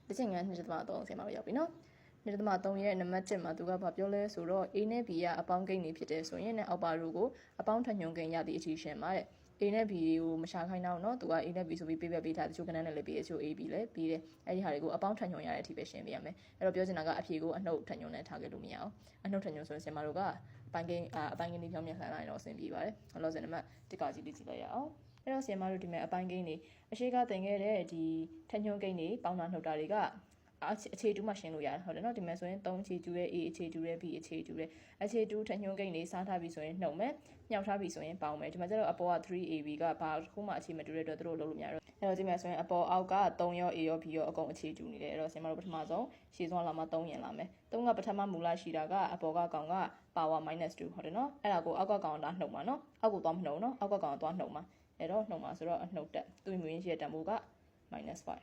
တချင်က2.3ဆင်မှာတော့ရောက်ပြီနော်2.3ရဲ့နံပါတ်7မှာသူကဘာပြောလဲဆိုတော့ A နဲ့ B ကအပေါင်းကိန်းတွေဖြစ်တယ်ဆိုရင်အောက်ပါရိုးကိုအပေါင်းထညွန်ကိန်းရသည့်အချီရှင်ပါတဲ့ A နဲ့ B ကိုမရှာခိုင်းတော့เนาะသူက A နဲ့ B ဆိုပြီးပေးထားတချို့ကဏ္ဍနဲ့လည်းပေးတချို့ A B လည်းပေးတယ်အဲ့ဒီဟာတွေကိုအပေါင်းထညွန်ရတဲ့အထိပဲရှင်းပေးရမယ်အဲ့တော့ပြောချင်တာကအဖြေကိုအနှုတ်ထညွန်နဲ့ထားခဲ့လို့မရအောင်အနှုတ်ထညွန်ဆိုရင်ဆင်မတို့ကအပိုင်းကိန်းလေးဖြောင်းပြန်လှန်လိုက်တော့အဆင်ပြေပါတယ်အလောဆယ်နံပါတ်1ကကြီးလေးကြည့်လိုက်ရအောင်အဲ့တော့ဆင်မတို့ဒီမဲ့အပိုင်းကိန်းတွေအရှိကတင်ခဲ့တဲ့ဒီထညွန်ကိန်းတွေပေါင်းတာနှုတ်တာတွေကအခြေတူမှရှင်းလို့ရတယ်ဟုတ်တယ်เนาะဒီမှာဆိုရင်3အခြေတူတဲ့ A အခြေတူတဲ့ B အခြေတူတဲ့အခြေတူထညွန်းကိန်းတွေစားထားပြီဆိုရင်နှုတ်မယ်ညှောက်ထားပြီဆိုရင်ပေါင်းမယ်ဒီမှာကျတော့အပေါ်က 3AB ကဘာတစ်ခုမှအခြေမတူတဲ့အတွက်သူတို့လုံးလို့မရတော့အဲ့တော့ဒီမှာဆိုရင်အပေါ်အောက်က3ရော A ရော B ရောအကုန်အခြေတူနေတယ်အဲ့တော့ဆင်မတို့ပထမဆုံးရှည်စွမ်းလာမှ3ရင်လာမယ်3ကပထမမူလရှိတာကအပေါ်ကကောင်က power -2 ဟုတ်တယ်เนาะအဲ့ဒါကိုအောက်ကကောင်တာနှုတ်မှာเนาะအောက်ကိုသွားမနှုတ်เนาะအောက်ကကောင်သွားနှုတ်မှာအဲ့တော့နှုတ်မှာဆိုတော့အနှုတ်တက်သူ့မြင်းရှိတဲ့တန်ဖိုးက -5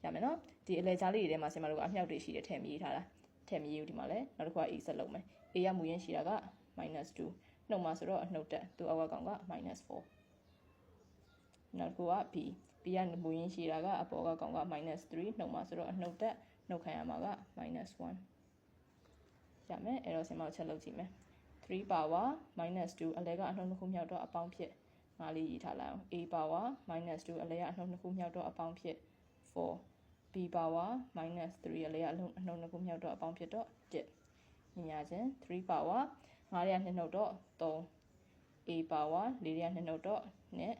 ရမယ်နော်ဒီအလဲကြားလေးတွေထဲမှာဆင်မတို့ကအမြောက်တွေရှိတယ်ထည့်မရေးထားတာထည့်မရေးဘူးဒီမှာလဲနောက်တစ်ခုက A ဆက်လုံးမယ် A ရမူရင်းရှိတာက -2 နှုတ်မှာဆိုတော့အနှုတ်တက်သူ့အောက်ကကောင်က -4 နောက်တစ်ခုက B ရမူရင်းရှိတာကအပေါ်ကကောင်က -3 နှုတ်မှာဆိုတော့အနှုတ်တက်နှုတ်ခံရမှာက -1 ရမယ်အဲ့တော့ဆင်မတို့ချက်လုပ်ကြည့်မယ်3 power -2 အလဲကအနှုတ်နှစ်ခုမြောက်တော့အပေါင်းဖြစ်ငါလေးရေးထားလိုက်အောင် A power -2 အလဲကအနှုတ်နှစ်ခုမြောက်တော့အပေါင်းဖြစ်4 B power -3 အလဲကအနှုတ်နှစ်ခုမြောက်တော့အပေါင်းဖြစ်တော့1ညညာချင်း3 power 9ရဲ့2နှုတ်တော့3 A power 4ရဲ့2နှုတ်တော့2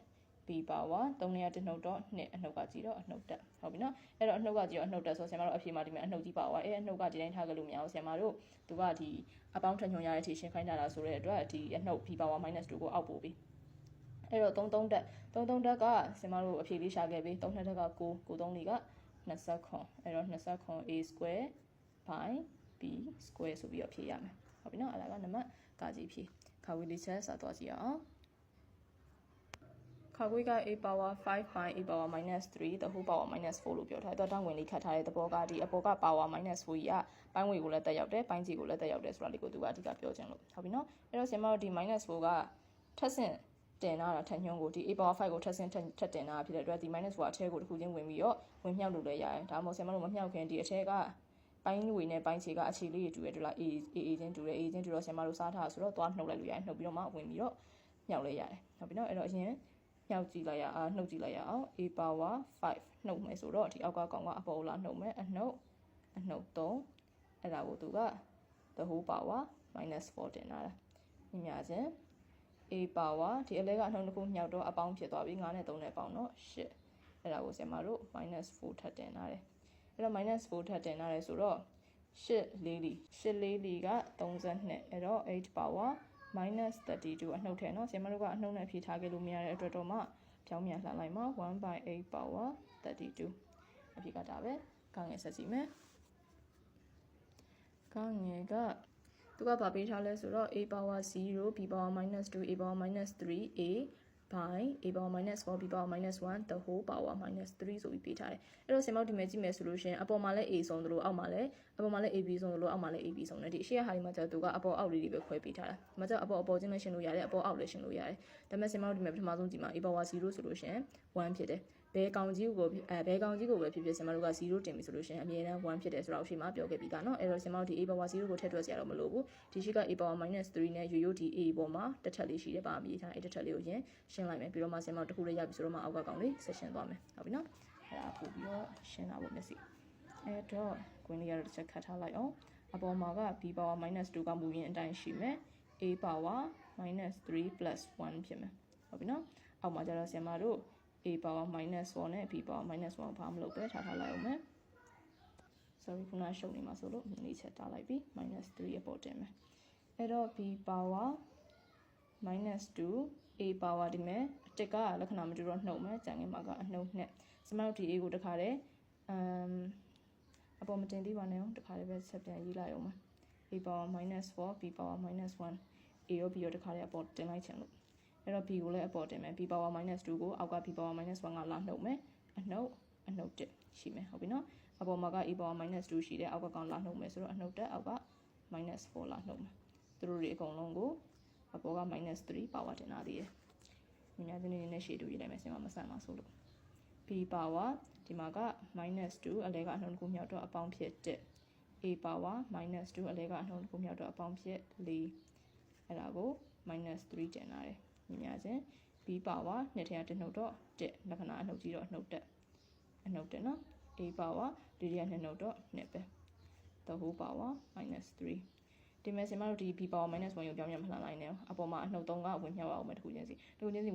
B power 3ရဲ့1နှုတ်တော့2အနှုတ်ကကြည့်တော့အနှုတ်တက်ဟုတ်ပြီနော်အဲ့တော့အနှုတ်ကကြည့်တော့အနှုတ်တက်ဆိုဆရာမတို့အဖြေမှာဒီမှာအနှုတ်ကြီးပါသွားအဲ့အနှုတ်ကဒီတိုင်းထားကြလို့မရအောင်ဆရာမတို့သူကဒီအပေါင်းထညွန်ရတဲ့အထိရှင်းခိုင်းတာလားဆိုတဲ့အတွက်ဒီအနှုတ် B power -2 ကိုအောက်ပို့ပြီးအဲ့တော့33တက်ကဆင်မတို့အဖြေလေးရှာခဲ့ပြီ3တက်က9 3လေးက29အဲ့တော့29 A square by B square ဆိုပြီးတော့ဖြေရမယ်ဟုတ်ပြီနော်အဲ့ဒါကနံပါတ်ကကြီးဖြေခါဝေးလေးချက်စသွားကြည့်အောင်ခါဝေးက A power 5 by A power -3 the whole power -4 လို့ပြောထားတယ်တော့တောင်းဝင်လေးခတ်ထားတဲ့သဘောကဒီအပေါ်က power -4 ကြီးကပိုင်းဝေကိုလည်းတက်ရောက်တယ်ပိုင်းကြီးကိုလည်းတက်ရောက်တယ်ဆိုတာလေးကိုသူကအဓိကပြောချင်လို့ဟုတ်ပြီနော်အဲ့တော့ဆင်မတို့ဒီ -4 ကထပ်ဆင့်တင်လာတာထညွန်းကိုဒီ A power 5ကိုထပ်ဆင့်ထပ်တင်လာဖြစ်တဲ့အတွက်ဒီ -4 အထဲကိုတစ်ခုချင်းဝင်ပြီးတော့ဝင်မြောက်လို့လည်းရတယ်ဒါမှမဟုတ်ဆင်မတို့မမြောက်ခင်ဒီအထဲကပိုင်းဝေနဲ့ပိုင်းခြေကအခြေလေးတွေတူရတူလား A ချင်းတူတယ် A ချင်းတူတော့ဆင်မတို့စားထားဆိုတော့သွားနှုတ်လိုက်လို့ရတယ်နှုတ်ပြီးတော့မှဝင်ပြီးတော့မြောက်လိုက်ရတယ်ဟုတ်ပြီနော်အဲ့တော့အရင်မြောက်ကြည့်လိုက်ရအောင်နှုတ်ကြည့်လိုက်ရအောင် A power 5နှုတ်မယ်ဆိုတော့ဒီအောက်ကကောင်ကအပေါ်လာနှုတ်မယ်အနှုတ်3အဲ့ဒါကိုသူက the whole power -4 တင်လာတာညညာချင်းA power ဒီအလဲကအနှုတ်တစ်ခုမြောက်တော့အပေါင်းဖြစ်သွားပြီ9နဲ့3နဲ့ပေါင်းတော့8အဲ့ဒါကိုဆင်မတို့ -4 ထပ်တင်လာတယ်အဲ့တော့ -4 ထပ်တင်လာတယ်ဆိုတော့8လေးလီက32အဲ့တော့8 power -32အနှုတ်ထဲเนาะဆင်မတို့ကအနှုတ်နဲ့ဖြည့်ထားခဲ့လို့မရတဲ့အတွက်တော့မှဖြောင်းပြန်လှန်လိုက်မှာ1/8 power 32အဖြေကဒါပဲကောင်းငယ်ဆက်ကြည့်မယ်ကောင်းငယ်ကသူကဘာပေးထားလဲဆိုတော့ A power 0 B power -2 A power -3 A by A power -4 B power -1 the whole power -3ဆိုပြီးပေးထားတယ်အဲ့တော့ဆင်မောက်ဒီမဲ့ကြည့်မယ်ဆိုလို့ရှင်အပေါ်မှာလည်း A ဆုံးသလိုအောက်မှာလည်းAB ဆုံးသလိုအောက်မှာလည်း AB ဆုံးတယ်ဒီအရှိရဟာဒီမှာကျတော့သူကအပေါ်အောက်လေးတွေပဲခွဲပေးထားတာဒီမှာကျတော့အပေါ်ချင်းလည်းရှင်းလို့ရတယ်အပေါ်အောက်လည်းရှင်းလို့ရတယ်ဒါပေမဲ့ဆင်မောက်ဒီမဲ့ပထမဆုံးကြည့်မှာ A power 0ဆိုလို့ရှင်1ဖြစ်တယ်ဘယ်ကောင်ကြီးကိုပဲဖြစ်ဖြစ်ဆင်မတို့က0တင်ပြီဆိုလို့ရှင်အမြဲတမ်း1ဖြစ်တယ်ဆိုတော့အရှိမပြောခဲ့ပြီးသားเนาะအဲ့တော့ဆင်မတို့ဒီ A power 0ကိုထည့်တွက်စရာတော့မလိုဘူးဒီရှိက A power -3 နဲ့ရိုးဒီ A ပေါ်မှာတစ်ထပ်လေးရှိတယ်ပါအမြည်ထားအဲ့တစ်ထပ်လေးကိုရင်ရှင်းလိုက်မယ်ပြီးတော့မှဆင်မတို့တစ်ခုလေးရပြီဆိုတော့မှအောက်ကကောင်လေးဆက်ရှင်းသွားမယ်ဟုတ်ပြီเนาะအဲ့ဒါပို့ပြီးတော့ရှင်းတာပေါ့မျက်စိအဲ့တော့ကွင်းလေးကတော့တစ်ချက်ခတ်ထားလိုက်အောင်အပေါ်မှာက B power -2 ကမူရင်းအတိုင်းရှိမယ် A power -3 + 1ဖြစ်မယ်ဟုတ်ပြီเนาะအောက်မှာကျတော့ဆင်မတို့ A power -4 နဲ့ B power -1 ဘာမလုပ်ပဲထားလိုက်အောင်မယ် sorry ခုနရှုပ်နေမှာဆိုလို့နေချက်ထားလိုက်ပြီ -3 အပေါ်တင်မယ်အဲ့တော့ B power -2 A power ဒီမဲ့အတစ်ကလက္ခဏာမတူတော့နှုတ်မယ်ကြံငယ်မှာကအနှုတ်နဲ့စမတို့ဒီ A ကိုတခါတည်းအပေါ်မတင်သေးပါနဲ့တခါတည်းပဲဆက်ပြန်ရေးလိုက်အောင်ပါ A power -4 B power -1 A ရော B ရောတခါတည်းအပေါ်တင်လိုက်ချင်လို့အဲ့တော့ B ကိုလည်းအပေါ်တင်မယ် B power -2 ကိုအောက်က B power -1 ကလာနှုတ်မယ်အနှုတ်1ရှိမယ်ဟုတ်ပြီနော်အပေါ်မှာက A power -2 ရှိတယ်အောက်ကကောင်လာနှုတ်မယ်ဆိုတော့အနှုတ်1အောက်က -4 လာနှုတ်မယ်သူတို့တွေအကုန်လုံးကိုအပေါ်က -3 power တင်လာသေးတယ်။မြညာချင်းနေနဲ့ရှေ့တူရေးလိုက်မယ်ဆင်မမဆန်ပါဆိုလို့ B power ဒီမှာက minus 2အလဲကအနှုံတစ်ခုမြောက်တော့အပေါင်းဖြစ်1 a power minus 2အလဲကအနှုံတစ်ခုမြောက်တော့အပေါင်းဖြစ်4အဲ့ဒါကို minus 3ကျန်လာတယ်ညီမချင်း b power နှစ်ထည့်တစ်နှုတ်တော့1လက္ခဏာအနှုတ်ကြီးတော့အနှုတ်တက်နော် a power ဒီရနှစ်နှုတ်တော့2ပဲ the whole power minus 3ဒီမဲ့စင်မတို့ဒီ b power minus 1ကိုပြောင်းပြန်မှန်လိုက်နေအောင်အပေါ်မှာအနှုတ်3ကဝင်မြောက်အောင်မယ်တစ်ခုချင်းစီ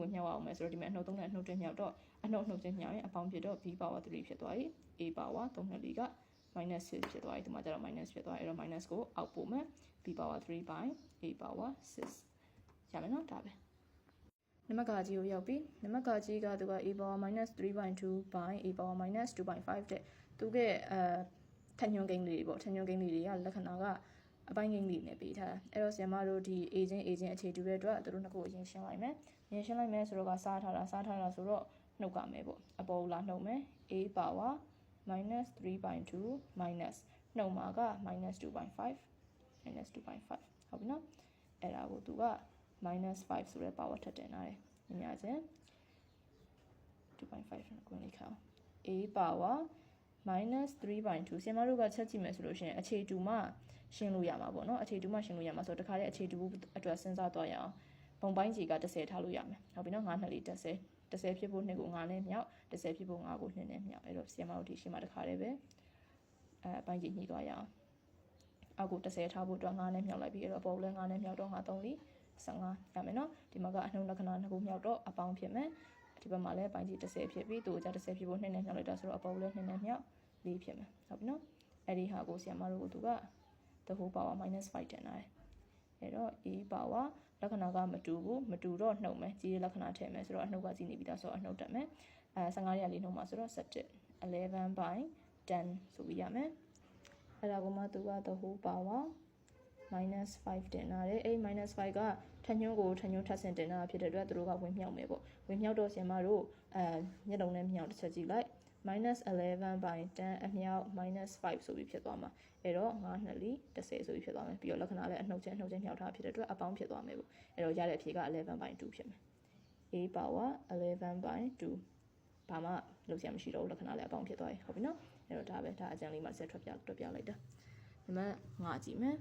ဝင်မြောက်အောင်မယ်ဆိုတော့ဒီမဲ့အနှုတ်3နဲ့အနှုတ်1မြောက်တော့အနှုတ်ချင်းမြောက်ရင်အပေါင်းဖြစ်တော့ b power 3ဖြစ်သွားပြီ a power 3နဲ့4က minus 6ဖြစ်သွားပြီဒီမှာကျတော့ minus ဖြစ်သွားပြီအဲ့တော့ minus ကိုအောက်ပို့မယ် b power 3 by a power 6ရမယ်နော်ဒါပဲနံပါတ်ကကြီးကိုရောက်ပြီနံပါတ်ကကြီးကသူက a power minus 3/2 by a power minus 2/5တဲ့သူကထညွန်ကိန်းလေးတွေပေါ့ထညွန်ကိန်းလေးတွေကလက္ခဏာကအပိုင်းကိန်းလေးနဲ့ပေးထားတာအဲ့တော့ဆရာမတို့ဒီ a ချင်းအခြေတူတဲ့အတွက်သူတို့နှစ်ခုအရင်ရှင်းလိုက်မယ်ဆိုတော့ကစားထားတာဆိုတော့နှုတ်ကမယ်ပေါ့အပေါ်လာနှုတ်မယ် a power minus 3/2 minus နှုတ်မှာက minus 2/5 ဟုတ်ပြီနော်အဲ့ဒါကိုသူက minus 5ဆိုတဲ့ power ထပ်တင်လာတယ်ညီမချင်း 2.5 ကိုလေးခအောင် a power minus 3/2ဆရာမတို့ကချက်ကြည့်မယ်ဆိုလို့ရှိရင်အခြေတူမှရှင်းလို့ရမှာပေါ့နော်အခြေတူမှရှင်းလို့ရမှာဆိုတော့တခါတည်းအခြေတူအတွက်စဉ်းစားသွားရအောင်ပုံပိုင်းကြီးက10ထားလို့ရမယ်ဟုတ်ပြီနော်9 2 4 10ဖြစ်ဖို့2ကို9နဲ့မြောက်10ဖြစ်ဖို့9ကို2နဲ့မြောက်အဲ့တော့ဆရာမတို့ဒီရှင်းမှာတခါတည်းပဲပိုင်းကြီးညှိသွားရအောင်အောက်ကို10ထားဖို့အတွက်9နဲ့မြောက်လိုက်ပြီးအဲ့တော့ပေါ်လဲ9နဲ့မြောက်တော့9 3 4 15ရမယ်နော်ဒီမှာကအနှုံလက္ခဏာ2ခုမြောက်တော့အပေါင်းဖြစ်မယ်ဒီဘက်မှာလည်းပိုင်းကြီး10ဖြစ်ပြီးသူ့ကြ10ဖြစ်ဖို့2နဲ့မြောက်လိုက်တာဆိုတော့အပေါ်လဲ2နဲ့မြောက်4ဖြစ်မယ်ဟုတ်ပြီနော်အဲ့ဒီဟာကိုဆရာမတို့ကသူက the whole power minus 5တင်လာတယ်အဲ့တော့ a power လက္ခဏာကမတူတော့နှုတ်မယ်ကြီးလက္ခဏာထည့်မယ်ဆိုတော့အနှုတ်ကကြီးနေပြီဒါဆိုအနှုတ်တက်မယ်15ရလေးနှုတ်မှာဆိုတော့17 11 by 10ဆိုပြီးရမယ်အဲ့ဒါကမှသူက the whole power minus 5တင်လာတယ်အဲ့ minus 5ကထညွန်းကိုထညွန်းထပ်ဆင့်တင်လာဖြစ်တဲ့အတွက်သူတို့ကဝင်မြောက်မယ်ပေါ့ဝင်မြောက်တော့ဆရာမတို့မျက်လုံးနဲ့မြောက်တစ်ချက်ကြည့်လိုက် minus 11 by 10အမြောက် minus 5ဆိုပြီးဖြစ်သွားမှာအဲ့တော့9 2 4 10ဆိုပြီးဖြစ်သွားမယ်ပြီးတော့လက္ခဏာလည်းအနှုတ်ချင်းမြောက်ထားဖြစ်တဲ့အတွက်အပေါင်းဖြစ်သွားမယ်ပေါ့အဲ့တော့ရတဲ့အဖြေက11 by 2ဖြစ်မယ် a power 11 by 2ဘာမှလုပ်စရာမရှိတော့ဘူးလက္ခဏာလည်းအပေါင်းဖြစ်သွားပြီဟုတ်ပြီနော်အဲ့တော့ဒါပဲဒါအကျဉ်းလေးမှဆက်တွက်ပြလိုက်တာနံပါတ်5ကြည့်မယ်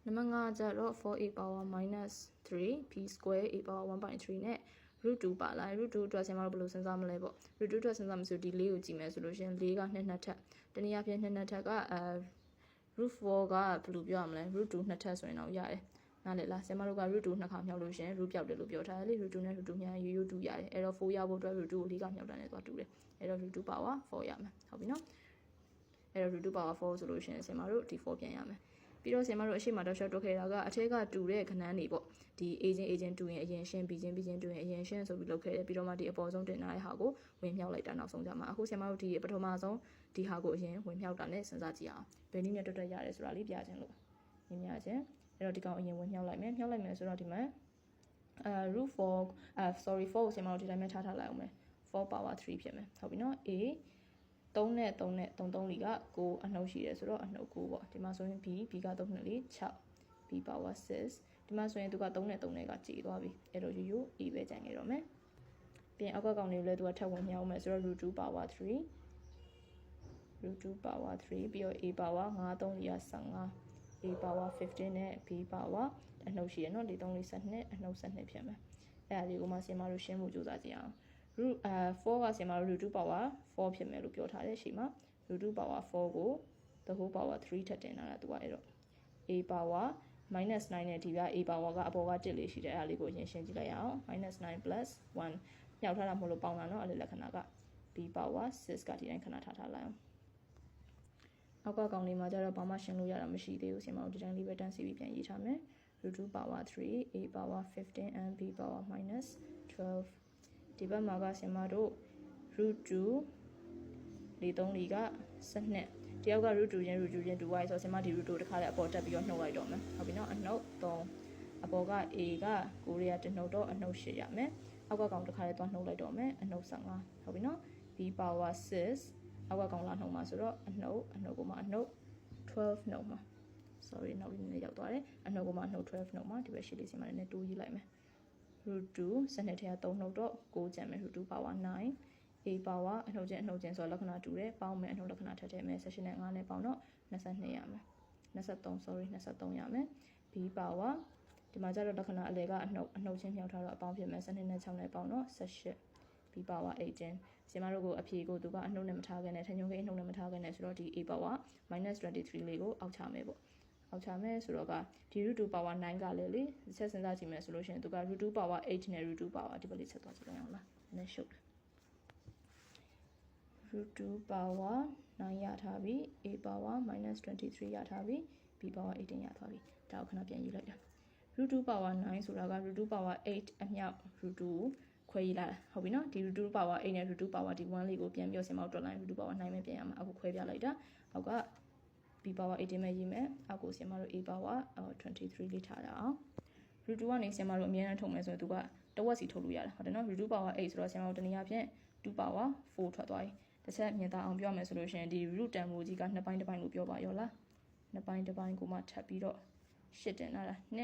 နံပါတ်5ကျတော့ 4a power minus 3 b square a power 1/3 နဲ့ root 2ပါလာ root 2အတွက်ဆရာမတို့ဘယ်လိုစဉ်းစားမလဲပေါ့ root 2အတွက်စဉ်းစားမဆိုဒီ4ကိုကြည့်မယ်ဆိုလို့ရှိရင်4က2ထပ်တနည်းအားဖြင့်2ထက်ကroot 4ကဘယ်လိုပြောရမလဲ root 22ထပ်ဆိုရင်တော့ရတယ်နားလည်လားဆရာမတို့က root 2နှစ်ခါမြောက်လို့ရှိရင် root ပြောက်တယ်လို့ပြောထားတယ်လေ root 2နဲ့ root 2များရိုးတူရတယ်အဲ့တော့4ရဖို့အတွက် root 2ကို4ကမြောက်တာနဲ့သွားတူတယ်အဲ့တော့ root 2 power 4ရမယ်ဟုတ်ပြီနော်အဲ့တော့ root 2 power 4ဆိုလို့ရှိရင်ဆရာမတို့ဒီ4ပြန်ရမယ်ပြီးတော့ဆရာမတို့အရှိမတော့ short တွက်ခဲ့တာကအထက်ကတူတဲ့ခဏန်းတွေပေါ့ဒီ a ချင်းတူရင်အရင်ရှင်း b ချင်းတူရင်အရင်ရှင်းဆိုပြီးလုပ်ခဲ့တယ်ပြီးတော့မှဒီအပေါ်ဆုံးတင်ထားတဲ့ဟာကိုဝင်မြောက်လိုက်တာနောက်ဆုံးကြမှာအခုဆရာမတို့ဒီပထမဆုံးဒီဟာကိုအရင်ဝင်မြောက်တာနဲ့စဉ်းစားကြည့်အောင်ဘယ်နည်းနဲ့တွက်ရတယ်ဆိုတာလေးပြခြင်းလို့မြင်ရခြင်းအဲ့တော့ဒီကောင်အရင်ဝင်မြောက်လိုက်မယ်ဆိုတော့ဒီမှာroot 4 sorry 4ကိုဆရာမတို့ဒီတိုင်းပဲထားလိုက်အောင်မယ်4 power 3ဖြစ်မယ်ဟုတ်ပြီနော် a 3နဲ့3နဲ့3လီက9အနှုတ်ရှိတယ်ဆိုတော့အနှုတ်9ပေါ့ဒီမှာဆိုရင် b က3နဲ့4 6 b power 6ဒီမှာဆိုရင်သူက3နဲ့3နဲ့ကကြေသွားပြီအဲ့တော့ရိုး a ပဲကျန်ခဲ့တော့မယ်ပြင်အောက်ကကောင်လေးကိုလည်းသူကထပ်ဝင်မြောက်မယ်ဆိုတော့ root 2 power 3 ပြီးတော့ a power 5 3လီက15 a power 15နဲ့ b power အနှုတ်ရှိရနော်ဒီ3လေး12အနှုတ်12ဖြစ်မယ်အဲ့ဒါလေးကိုမှဆင်မတို့ရှင်းဖို့ကြိုးစားကြည့်အောင်root 4ကဆင်မတို့ root 2 power 4ဖြစ်မယ်လို့ပြောထားတယ်ရှေ့မှာ root 2 power 4ကို the whole power 3ထပ်တင်လာတာသူကအဲ့တော့ a power minus 9နဲ့ဒီက a power ကအပေါ်က1လေးရှိတယ်အဲ့ဒါလေးကိုအရင်ရှင်းကြည့်လိုက်ရအောင် minus 9 plus 1မြောက်ထားတာမဟုတ်လို့ပေါင်းတာနော်အဲ့ဒီလက္ခဏာက b power 6ကဒီတိုင်းခဏထားလိုက်အောင်အောက်ကကောင်လေးမှာကျတော့ဘာမှရှင်းလို့ရတာမရှိသေးဘူးဆင်မတို့ဒီတိုင်းလေးပဲတန်းစီပြီးပြန်ရေးထားမယ် root 2 power 3 a power 15 and b power minus 12ဒီဘက်မှာကဆင်မတို့ root 2 3လီက12တယောက်က root 2ချင်းတူသွားပြီဆိုတော့ဆင်မဒီ root 2တခါလဲအပေါ်တက်ပြီးတော့နှုတ်လိုက်တော့မယ်ဟုတ်ပြီနော်အနှုတ်3အပေါ်က a က9ရတနှုတ်တော့အနှုတ်8ရမယ်အောက်ကကောင်တခါလဲသွားနှုတ်လိုက်တော့မယ်အနှုတ်15ဟုတ်ပြီနော် b power 6အောက်ကကောင်လာနှုတ်မှာဆိုတော့အနှုတ်ကိုမှအနှုတ်12နှုတ်မှာ sorry နောက်လေးနည်းနည်းရောက်သွားတယ်အနှုတ်ကိုမှအနှုတ်12နှုတ်မှာဒီဘက်ရှိလေးစီမှာနည်းနည်းတိုးရေးလိုက်မယ်root 2စနစ်ထဲက3နှုတ်တော့9ကျန်မယ် root 2 power 9 a power အနှုတ်ချင်းဆိုတော့လက္ခဏာတူတယ်ပေါင်းမယ်အနှုတ်လက္ခဏာထပ်ထည့်မယ်16နဲ့5နဲ့ပေါင်းတော့22ရမယ်23 ရမယ် b power ဒီမှာကျတော့လက္ခဏာအလဲကအနှုတ်ချင်းမြောက်ထားတော့အပေါင်းဖြစ်မယ်12နဲ့6နဲ့ပေါင်းတော့18 b power 18ဆီမတို့ကိုအဖြေကိုသူကအနှုတ်နဲ့မထားခဲ့နဲ့ထညုံကိအနှုတ်နဲ့မထားခဲ့နဲ့ဆိုတော့ဒီ a power -23 လေးကိုအောက်ချမယ်ပေါ့အောက်ချမယ်ဆိုတော့ကဒီ √2 power 9ကလည်းလေဆက်စဉ်းစားကြည့်မယ်ဆိုလို့ရှိရင်သူက √2 power 8နဲ့ √2 power ဒီဘက်လေးဆက်သွားကြည့်လိုက်အောင်လားနည်းရှုပ်√2 power 9ရထားပြီ a power -23 ရထားပြီ b power 18ရထားပြီဒါကိုခဏပြန်ရေးလိုက်တာ√2 power 9ဆိုတာက√2 power 8အမြောက် √2 ကိုခွဲရေးလာတာဟုတ်ပြီနော်ဒီ√2 power 8နဲ့√2 power ဒီ1လေးကိုပြန်ပြီးဆင်မောက်တွက်လိုက်√2 power 9ပဲပြန်ရမှာအခုခွဲပြလိုက်တာအောက်က b power 18ပဲရေးမယ်အောက်ကိုဆင်မတို့ a power 23လေးထားတာအောင်√2 ကနေဆင်မတို့အများနဲ့ထုတ်မယ်ဆိုရင်သူကတဝက်စီထုတ်လို့ရတယ်ဟုတ်တယ်နော်√2 power 8ဆိုတော့ဆင်မတို့တနည်းအားဖြင့်2 power 4ထွက်သွားပြီတစ်ချက်မြင်သာအောင်ပြောမယ်ဆိုလို့ရှိရင်ဒီ root တန်ဖိုးကြီးက2ပိုင်းတစ်ပိုင်းလို့ပြောပါရောလား2ပိုင်းတစ်ပိုင်းကိုမှထပ်ပြီးတော့8တင်လာတာ2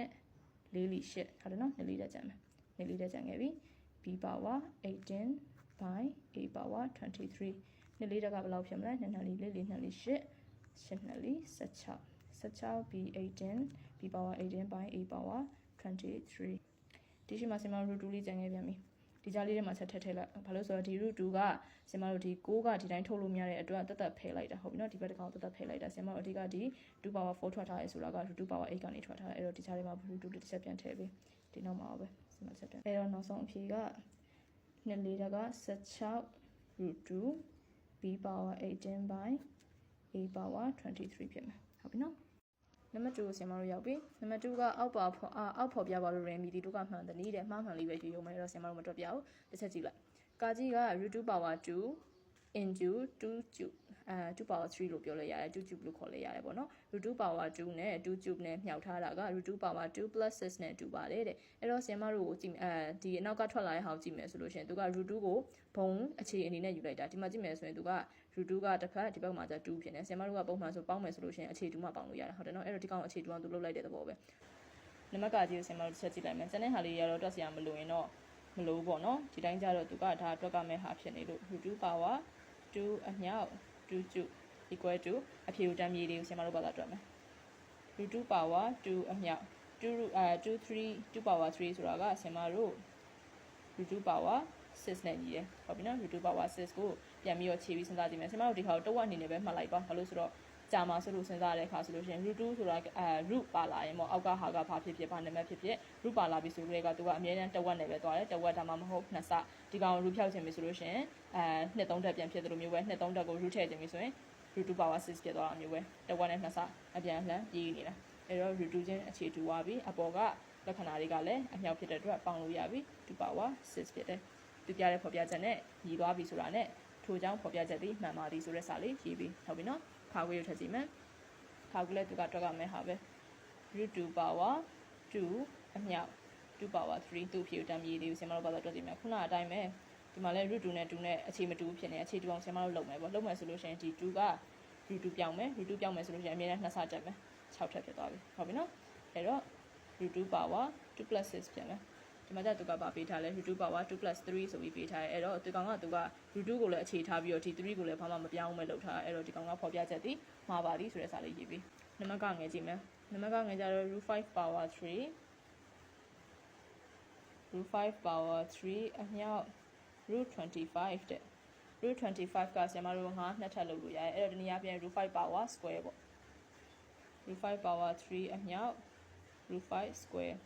4လီ8ဟုတ်တယ်နော်2လီတက်ကြမယ်2လီတက်ကြခဲ့ပြီ b power 18 by a power 23 2လီတက်ကဘယ်လောက်ဖြစ်မလဲ2 2လီ4 4 2လီ8 8 2လီ16 b 18 b power 18 by a power 23ဒီရှိမှာဆင်မတို့ root 2လေးကျန်ခဲ့ပြန်ပြီဒီကြားလေးထဲမှာဆက်ထည့်လိုက်ဘာလို့ဆိုတော့ဒီ root 2ကဆင်မတို့ဒီ6ကဒီတိုင်းထုတ်လို့မရတဲ့အတွက်တက်တက်ဖယ်လိုက်တာဟုတ်ပြီနော်ဒီဘက်တစ်ကောင်တက်တက်ဖယ်လိုက်တာဆင်မတို့အဓိကဒီ2 power 4ထွက်ထားရဲဆိုတာက 2 power 8ကနေထွက်ထားတယ်အဲ့တော့ဒီကြားထဲမှာ root 2တစ်ချက်ပြန်ထည့်ပေးဒီနောက်မှာပဲဆင်မဆက်တယ်အဲ့တော့နောက်ဆုံးအဖြေက2 4တက်က16 root 2 b power 18 by a power 23ဖြစ်မယ်ဟုတ်ပြီနော်နံပါတ်2ကိုဆင်မတို့ရောက်ပြီနံပါတ်2ကအောက်ဖော်ပြပါလို့ရင်းမီဒီတို့ကမှန်တယ်တဲ့မှားမှန်လေးပဲယူရုံပဲအဲ့တော့ဆင်မတို့မတွက်ပြအောင်တစ်ချက်ကြည့်လိုက်ကာကြီးက √2 power 2 into 2 cube 2 power 3လို့ပြောလို့ရတယ်2 cube လို့ခေါ်လို့ရတယ်ပေါ့နော်√2 power 2နဲ့2 cube နဲ့မြှောက်ထားတာက√2 power 2 plus 6နဲ့တူပါတယ်တဲ့အဲ့တော့ဆင်မတို့ကိုကြည့်ဒီအနောက်ကထွက်လာတဲ့ဟာကိုကြည့်မယ်ဆိုလို့ရှိရင်သူက√2ကိုဘုံအခြေအနေနဲ့ယူလိုက်တာဒီမှာကြည့်မယ်ဆိုရင်သူက√2ကတစ်ဖက်ဒီဘက်မှာကျ2ဖြစ်နေဆင်မတို့ကပုံမှန်ဆိုပေါင်းမယ်ဆိုလို့ရှိရင်အခြေ2မှပေါင်းလို့ရတယ်ဟုတ်တယ်နော်အဲ့တော့ဒီကောင်အခြေ2ကသူလုတ်လိုက်တဲ့သဘောပဲနံပါတ်ကကြီးကိုဆင်မတို့ချက်ကြည့်လိုက်မယ်ကျန်တဲ့ဟာလေးရတော့တွက်စရာမလိုရင်တော့မလိုပေါ့နော်ဒီတိုင်းကျတော့သူကဒါအတွက်ကမဲ့ဟာဖြစ်နေလို့√2 power 2အမြောက်2 cube equal to အဖြေကိုတမ်းမြေလေးကိုဆင်မတို့ဘာသာတွက်မယ်√2 power 2အမြောက်2 power 3ဆိုတာကဆင်မတို့√2 power 6နဲ့ညီတယ်ဟုတ်ပြီနော်√2 power 6ကိုပြန်ပြီးတော့ခြေပြီးစဉ်းစားကြည့်မယ်ဆင်မတို့ဒီခါကိုတဝက်အနေနဲ့ပဲမှတ်လိုက်ပါဘာလို့ဆိုတော့ကြာမှာဆိုလို့စဉ်းစားတဲ့အခါဆိုလို့ရှိရင်√2ဆိုတာroot ပါလာရင်ပေါ့အောက်ကဟာကဘာဖြစ်ဖြစ်ဘာနာမည်ဖြစ်ဖြစ် root ပါလာပြီဆိုတော့ကသူကအမြဲတမ်းတဝက်နဲ့ပဲသွားတယ်တဝက်ဒါမှမဟုတ်နှစ်ဆဒီကောင် root ဖြောက်ခြင်းပြီဆိုလို့ရှိရင်2 3တက်ပြန်ဖြစ်တယ်လို့မျိုးပဲ2 3တက်ကို root ထည့်ခြင်းပြီဆိုရင်√2 power 6ဖြစ်သွားတာမျိုးပဲတဝက်နဲ့နှစ်ဆအပြန်လှန်ပြေးနေတာအဲ့တော့√2ချင်းအခြေတူသွားပြီအပေါ်ကလက္ခဏာတွေကလည်းအမြောက်ဖြစ်တဲ့အတွက်ပေါင်းလို့ရပြီ2 power 6ဖြစ်တယ်သူပြတဲ့ဖော်ပြချက်နဲ့ညီသွားပြီဆိုတာနဲ့ထို့ကြောင့်ဖော်ပြချက်သည်မှန်ပါသည်ဆိုတဲ့စာလေးရေးပြီးဟုတ်ပြီနော်ခါခွေးကိုထည့်ကြည့်မယ်ခါခွေးလည်းသူကတွက်ကမယ်ဟာပဲ√2 power 2အမြောက်2 power 3သူ့ဖြေကိုတမ်းမြေးလေးကိုဆင်မတို့ဘာသာတွက်ကြည့်မယ်ခုနကအတိုင်းပဲဒီမှာလည်း√2နဲ့2နဲ့အခြေမတူဖြစ်နေအခြေတူအောင်ဆင်မတို့လုပ်မယ်ပေါ့လုပ်မယ်ဆိုလို့ရှိရင်ဒီ2က√2ပြောင်းမယ်√2ပြောင်းမယ်ဆိုလို့ရှိရင်အမြဲတမ်းနှစ်ဆတက်မယ်6ထပ်ဖြစ်သွားပြီဟုတ်ပြီနော်အဲ့တော့√2 power 2 plus 6ဖြစ်မယ်ဒီမှာကျသူကပါပေးထားလဲ√2 power 2 plus 3ဆိုပြီးပေးထားတယ်အဲ့တော့ဒီကောင်ကသူက√2ကိုလည်းအခြေထားပြီးတော့ဒီ3ကိုလည်းဘာမှမပြောင်းမဲလုပ်ထားအဲ့တော့ဒီကောင်ကဖော်ပြချက်ဒီမှာပါသည်ဆိုတဲ့စာလေးရေးပြီးနံပါတ်ကငယ်ကြည့်မယ်နံပါတ်ကငယ်ကြတော့√5 power 3√5 power 3အမြောက်√25တဲ့√25ကဆရာမတို့ငါနှစ်ထပ်လုပ်လို့ရတယ်အဲ့တော့ဒီနေရာပြန်√5 power square ပေါ့√5 power 3အမြောက်√5 square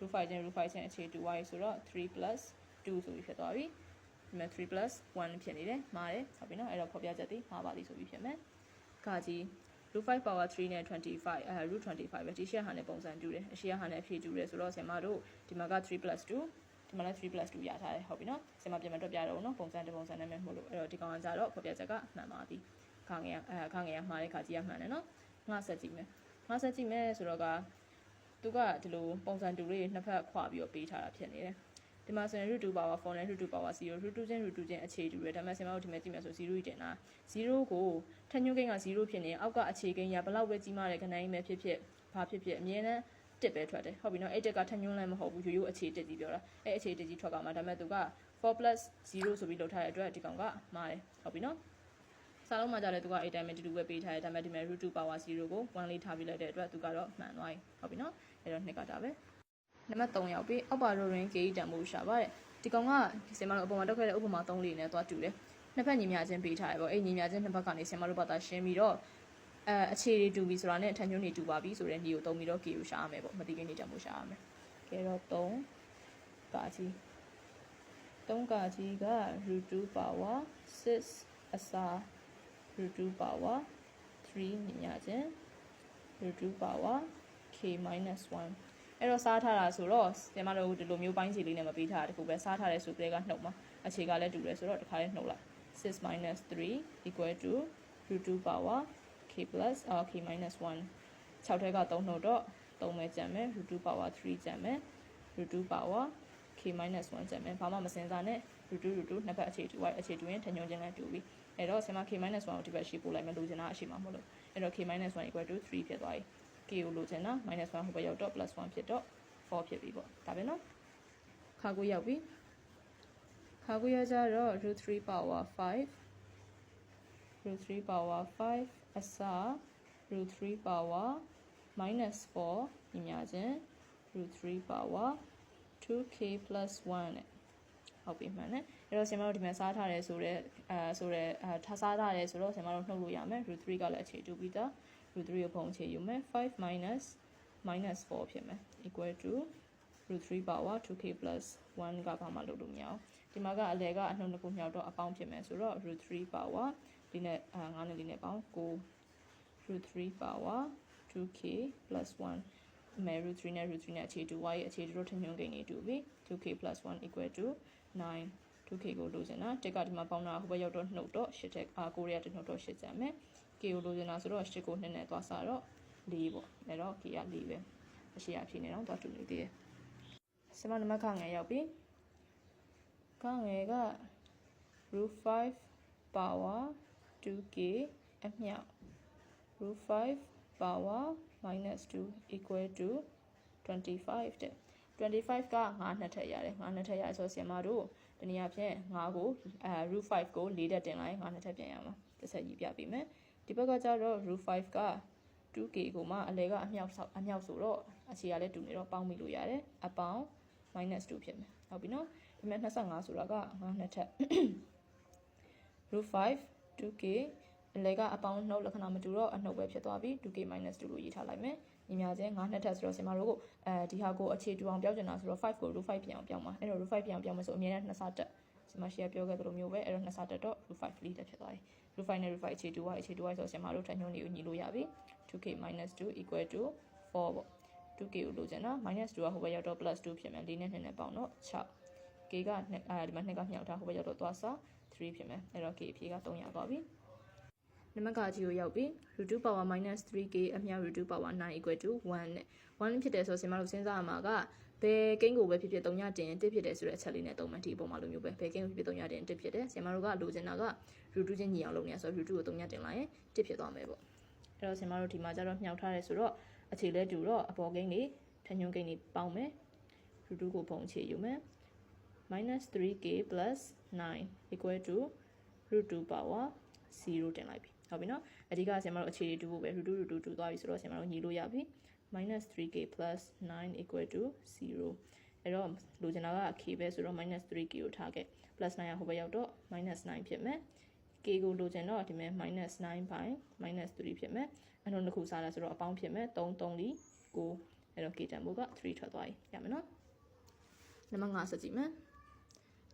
√5 ချင်းအခြေတူသွားပြီဆိုတော့3 plus 2ဆိုပြီးဖြစ်သွားပြီဒီမှာ3 plus 1ဖြစ်နေတယ်မှားတယ်ဟုတ်ပြီနော်အဲ့တော့ဖော်ပြချက်ဒီမှားပါသည်ဆိုပြီးဖြစ်မယ်ခါကြီး√5 power 3နဲ့25√25ပဲဒီရှက်ဟာနဲ့ပုံစံတူတယ်အရှိရဟာနဲ့အဖြေတူတယ်ဆိုတော့ဆင်မတို့ဒီမှာက3 plus 2ဒီမှာလည်း3 plus 2ရထားတယ်ဟုတ်ပြီနော်ဆင်မပြန်မတွက်ပြတော့ဘူးနော်ပုံစံတစ်ပုံစံနဲ့ပဲမို့လို့အဲ့တော့ဒီကောင်ကကြတော့ဖော်ပြချက်ကမှန်ပါသည်ခါငယ်မှားတဲ့ခါကြီးကမှန်တယ်နော်ငါဆက်ကြည့်မယ်ဆိုတော့ကသူကဒီလိုပုံစံတူလေးနှစ်ဖက်ခွာပြီးတော့ပေးထားတာဖြစ်နေတယ်ဒီမှာဆိုရင်√2 power 4နဲ့√2 power 0√2 ချင်းအခြေတူတယ်ဒါပေမဲ့ဆင်မတို့ဒီမဲ့ကြည့်မယ်ဆို0တင်တာ0ကိုထညွှန်းကိန်းက0ဖြစ်နေအောက်ကအခြေကိန်းကဘလောက်ပဲကြီးမားတဲ့ခဏကြီးပဲဖြစ်ဘာဖြစ်အမြဲတမ်းတစ်ပဲထွက်တယ်ဟုတ်ပြီနော်အဲ့တက်ကထညွှန်းလည်းမဟုတ်ဘူးရိုးအခြေတစ်ကြီးပြောတာအဲ့အခြေတစ်ကြီးထွက်ကမှဒါပေမဲ့သူက 4 plus 0ဆိုပြီးလောက်ထားတဲ့အတွက်ဒီကောင်ကမှားတယ်ဟုတ်ပြီနော်စာလုံးမှာကြလဲသူကအဲ့တိုင်းပဲတူတူပဲပေးထားတယ်ဒါပေမဲ့ဒီမဲ့ √2 power 0ကို1လေးထားပြီးလိုက်တဲ့အတွက်သူကတော့မှန်သွားပြီဟုတ်ပြီနော်အဲ့တော့နှစ်ကတာပဲနံပါတ်3ရောက်ပြီအောက်ပါရိုရင်း k တန်ဖိုးရှာပါတယ်ဒီကောင်ကဒီစင်မတို့အပေါ်မှာတက်ခဲ့တဲ့ဥပမာ3လေးနဲ့သွားတူတယ်နှစ်ဖက်ညီမျှချင်းပေးထားရပေါ့အဲ့ညီမျှချင်းနှစ်ဖက်ကနေစင်မတို့ဘာသာရှင်းပြီးတော့အခြေတွေတူပြီဆိုတာနဲ့ထန်ညွှန်းတွေတူပါပြီဆိုတဲ့ညီကိုသုံးပြီးတော့ k ကိုရှာရမယ်ပေါ့မတိကိန်းနေတန်ဖိုးရှာရမယ်ကဲတော့3ကာကြီး3ကာကြီးက √2 power 6အစား √2 power 3ညီမျှချင်း √2 power k - 1အဲ့တော့စားထားတာဆိုတော့ဒီမှာတော့ဒီလိုမျိုးပိုင်းစီလေးနဲ့မပေးထားတာတခုပဲစားထားတယ်ဆိုတဲ့ကနှုတ်မှာအခြေကလည်းတူတယ်ဆိုတော့တခါလေးနှုတ်လိုက်6 - 3 equal to √2 power k plus k - 1 6ထဲက3နှုတ်တော့3ပဲကျန်မယ်√2 power 3ကျန်မယ်√2 power k - 1ကျန်မယ်ဘာမှမစင်စားနဲ့√2 နှစ်ဖက်အခြေတူ y အခြေတူရင်ထညွှန်းချင်းလည်းတူပြီအဲ့တော့ဆင်မ k - 1ကိုဒီဘက်ရှေ့ပို့လိုက်မယ်လိုချင်တာအရှိမှာမဟုတ်လို့အဲ့တော့ k - 1 equal to 3ဖြစ်သွားပြီk ကိုလိုချင်တာ -1 ဟိုဘက်ရောက်တော့ +1 ဖြစ်တော့4ဖြစ်ပြီပေါ့ဒါပဲနော်ခါကိုရောက်ပြီခါကိုရကြတော့√3 power 5 √3 power 5အစား √3 power -4ညီမျှချင်း √3 power 2k plus 1နဲ့ဟုတ်ပြီမှန်တယ်အဲ့တော့ဆင်မတို့ဒီမှာစားထားတယ်ဆိုတော့ထားစားထားတယ်ဆိုတော့ဆင်မတို့နှုတ်လို့ရမယ်√3ကလည်းအခြေတူပြီးသား√3ကိုပုံအခြေယူမယ်5 - -4ဖြစ်မယ် equal to √3 power 2k plus 1ကဘာမှလုပ်လို့မရအောင်ဒီမှာကအလဲကအနှုတ်တစ်ခုမြောက်တော့အပေါင်းဖြစ်မယ်ဆိုတော့√3 power ဒီနဲ့9နဲ့4နဲ့ပေါင်း9 √3 power 2k plus 1မဲ√3နဲ့√3နဲ့အခြေတူ y အခြေတူတို့ထညွှန်းကိန်းတွေတူပြီ 2k plus 1 equal to 9 2k ကိုလိုချင်တာတက်ကဒီမှာပေါင်းတာဟိုဘက်ရောက်တော့နှုတ်တော့8တက်9ရဲတစ်နှုတ်တော့8ကျန်မယ် k ကိုလိုချင်တာဆိုတော့8ကို2နဲ့သွားစားတော့4ပေါ့အဲ့တော့ k က4ပဲအရှိအဖြစ်နေတော့သွားတူနေသေးတယ်ဆင်မနံပါတ်ခငယ်ရောက်ပြီခငယ်က √5 power 2k အမြောက် √5 power -2 equal to 25တဲ့25က9နှစ်ထက်ရတယ်9နှစ်ထက်ရဆိုဆင်မတို့တနည်းအားဖြင့်9ကို√5 ကို4တက်တင်လိုက်9နှစ်ထက်ပြန်ရမှာတစ်ဆက်ကြီးပြပေးမယ်ဒီဘက်ကကျတော့√5က 2k ကိုမှအလဲကအမြောက်ဆိုတော့အခြေကလည်းတူနေတော့ပေါင်းမိလို့ရတယ်အပေါင်း-2ဖြစ်မယ်ဟုတ်ပြီနော်ဒီမဲ့25ဆိုတာက9နှစ်ထက်√5 2k အလဲကအပေါင်းနှုတ်လက္ခဏာမတူတော့အနှုတ်ပဲဖြစ်သွားပြီ 2k - 2လို့ရေးထားလိုက်မယ်ညီမချင်း9နှစ်ထက်ဆိုတော့ဆင်မတို့ကိုဒီဟာကိုအခြေတူအောင်ပြောင်းကျင်တာဆိုတော့5ကို√5ပြန်အောင်ပြောင်းပါအဲ့တော့√5ပြန်အောင်ပြောင်းမယ်ဆိုအမြဲတမ်း2ဆတက်ဆင်မရှိပြောခဲ့သလိုမျိုးပဲအဲ့တော့2ဆတက်တော့√5 လေးတက်ဖြစ်သွားပြီ√5နဲ့√5အခြေတူ y အခြေတူ y ဆိုတော့ဆင်မတို့ထညွှန်းလေးကိုညီလို့ရပြီ 2k - 2 equal to 4ပေါ့ 2k ကိုလိုချင်တာ-2ကဟိုဘက်ရောက်တော့ +2 ဖြစ်မယ်4နဲ့2နဲ့ပေါင်းတော့6 k ကဒီမှာ2ကမြောက်ထားဟိုဘက်ရောက်တော့သွားစား3ဖြစ်မယ်အဲ့တော့ k အဖြေက3ရသွားပြီနံပါတ်ကကြီးကိုရောက်ပြီ√2 power -3k အမြောက်√2 power 9 equal to 1နဲ့1ဖြစ်တယ်ဆိုတော့ဆင်မတို့စဉ်းစားရမှာကဘယ်ကိန်းကိုပဲဖြစ်ဖြစ်3ညတင်1ဖြစ်တယ်ဆိုတဲ့အချက်လေးနဲ့သုံးမယ်ဒီအပေါ်မှာလိုမျိုးပဲဘယ်ကိန်းကိုဖြစ်ဖြစ်3ညတင်1ဖြစ်တယ်ဆင်မတို့ကလိုချင်တာက√2ချင်းညီအောင်လုပ်နေရဆိုတော့√2ကို3ညတင်လိုက်ရင်1ဖြစ်သွားမယ်ပေါ့အဲ့တော့ဆင်မတို့ဒီမှာကျတော့မြောက်ထားတယ်ဆိုတော့အခြေလဲတူတော့အပေါ်ကိန်းတွေထညွှန်းကိန်းတွေပေါင်းမယ်√2ကိုပုံအခြေယူမယ်-3k plus 9 equal to √2 power 0တင်လိုက်ပြီဟုတ်ပြီနော်အဓိကဆင်မတို့အခြေတူဖို့ပဲ√2 တူသွားပြီဆိုတော့ဆင်မတို့ညီလို့ရပြီ-3k plus 9 equal to 0အဲ့တော့လိုချင်တာက k ပဲဆိုတော့-3k ကိုထားခဲ့ +9 ကဟိုဘက်ရောက်တော့ -9 ဖြစ်မယ် k ကိုလိုချင်တော့ဒီမဲ့-9 ပိုင်း-3ဖြစ်မယ်အနှုတ်တစ်ခုစားလာဆိုတော့အပေါင်းဖြစ်မယ်3 3 4 9အဲ့တော့ k တန်ဖိုးက3ထွက်သွားပြီရမယ်နော်နံပါတ်5ဆက်ကြည့်မယ်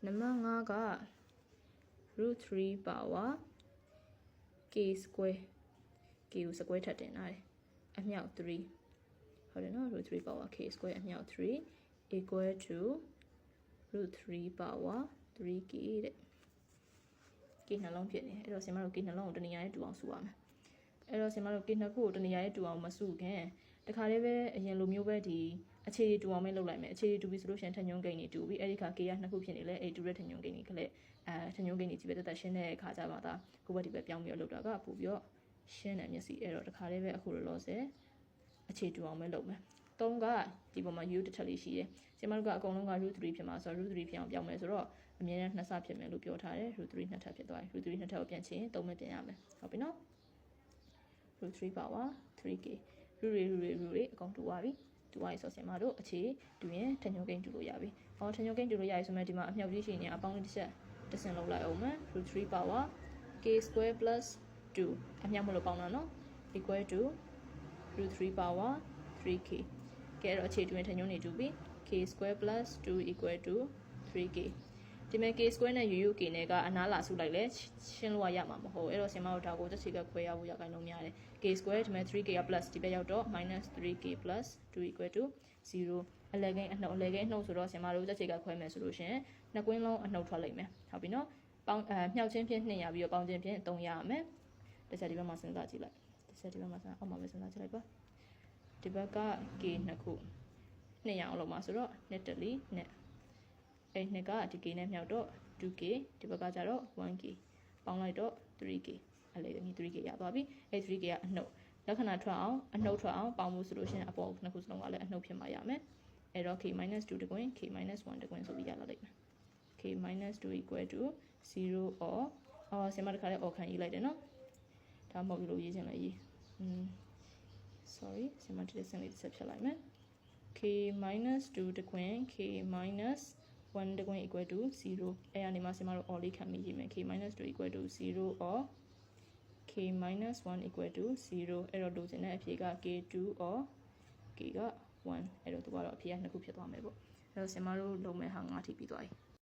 နံပါတ်5က√3 power k square k ကို square ထပ်တင်ထားတယ်အမြောက်3ဟုတ်တယ်နော်√3 power k square အမြောက်3 equal to √3 power 3k တဲ့ k နှလုံးဖြစ်နေအဲ့တော့ဆင်မတို့ k နှလုံးကိုတနေရာနဲ့တူအောင်စုရမယ်အဲ့တော့ဆင်မတို့ k နှစ်ခုကိုတနေရာနဲ့တူအောင်မစုခင်တခါလေးပဲအရင်လိုမျိုးပဲဒီအခြေတူအောင်ပဲလုပ်လိုက်မယ်အခြေတူပြီဆိုလို့ရှိရင်ထညွှန်းကိန်းတွေတူပြီအဲ့ဒီခါ k ကနှစ်ခုဖြစ်နေလဲအဲ့တူတဲ့ထညွှန်းကိန်းတွေကလည်းထညွှန်းကိန်းတွေကြီးပဲတက်ရှင်းတဲ့အခါကျမှသာကိုယ့်ဘက်ဒီဘက်ပြောင်းပြီးတော့လုပ်တာကပို့ပြီးတော့ရှင်းတယ်မျက်စိအဲ့တော့တခါလေးပဲအခုလောလောဆယ်အခြေတူအောင်ပဲလုပ်မယ်3ကဒီပေါ်မှာ u တစ်ထပ်လေးရှိတယ်ဆင်မတို့ကအကုန်လုံးက√3ဖြစ်မှာဆိုတော့√3ဖြစ်အောင်ပြောင်းမယ်ဆိုတော့အ အမြဲတမ်းနှစ်ဆဖြစ်မယ်လို့ပြောထားတယ် root 3နှစ်ထပ်ဖြစ်သွားပြီ root 3နှစ်ထပ်ကိုပြန်ချင်ရင်3ပဲပြန်ရမယ်ဟုတ်ပြီနော် root 3 power 3k root တွေအကုန်တူသွားပြီတူသွားပြီဆိုဆင်မတို့အခြေတူရင်ထညုံကိန်းတူလို့ရပြီထညုံကိန်းတူလို့ရပြီဆိုမှဒီမှာအမြောက်ကြီးရှိနေအပေါင်းတစ်ချက်တစ်စင်လောက်လိုက်အောင်မယ် root 3 power k square plus 2အမြောက်မလို့ပေါင်းတာနော် equal to root 3 power 3k ကဲတော့အခြေတူရင်ထညုံနေတူပြီ k square plus 2 equal to 3k ဒီမဲ့ k square နဲ့ uk နဲ့ကအနားလာစုလိုက်လဲရှင်းလို့ရမှာမဟုတ်အဲ့တော့ဆင်မတို့ဒါကိုတစ်ချေကခွဲရဖို့ရခိုင်လုံးများတယ် k square ဒီမဲ့ 3k က plus ဒီဘက်ရောက်တော့ minus 3k plus 2 equal to 0အလဲကိန်းအနှုတ်ဆိုတော့ဆင်မတို့တစ်ချေကခွဲမယ်ဆိုလို့ရှင်နှစ်ကွင်းလုံးအနှုတ်ထွက်လိုက်မယ်ဟုတ်ပြီနော်ပေါင်းမြောက်ချင်းဖြင့်2ရပြီးတော့ပေါင်းချင်းဖြင့်3ရရမယ်တစ်ချက်ဒီဘက်မှာစဉ်းစားကြည့်လိုက်တစ်ချက်ဒီဘက်မှာအောက်မှာပဲစဉ်းစားကြည့်လိုက်ပါဒီဘက်က k နှစ်ခု2ရအောင်လုပ်မှာဆိုတော့2တလီနဲ့အဲ့နှစ်ကဒီ k နဲ့မြောက်တော့ 2k ဒီဘက်ကကျတော့ 1k ပေါင်းလိုက်တော့ 3k အလဲမြည် 3k ရသွားပြီအဲ့ 3k ကအနှုတ်လက္ခဏာထွက်အောင်အနှုတ်ထွက်အောင်ပေါင်းမှုဆိုလို့ရှိရင်အပေါ်နှစ်ခုစလုံးကလည်းအနှုတ်ဖြစ်မှာရမယ်အဲ့တော့ k - 2တကွင်း k - 1တကွင်းဆိုပြီးရလာလိမ့်မယ် k - 2 equal to 0 or ဆင်မတခါလေး or ခံရေးလိုက်တယ်နော်ဒါမှမဟုတ်လို့ရေးချင်လဲရေးsorry ဆင်မတစ်စင်လေးတစ်ဆက်ဖြတ်လိုက်မယ် k - 2တကွင်း k - 1တကွင်း equal to 0အဲ့အနေမှာဆင်မတို့ or လေးခံပြီးရေးမယ် k - 2 equal to 0 or k - 1 equal to 0အဲ့တော့လိုချင်တဲ့အဖြေက k2 or k က1အဲ့တော့သူကတော့အဖြေက2ခုဖြစ်သွားမယ်ပေါ့အဲ့တော့ဆင်မတို့လုံးမဲ့ဟာ9ထိပြီးသွားပြီ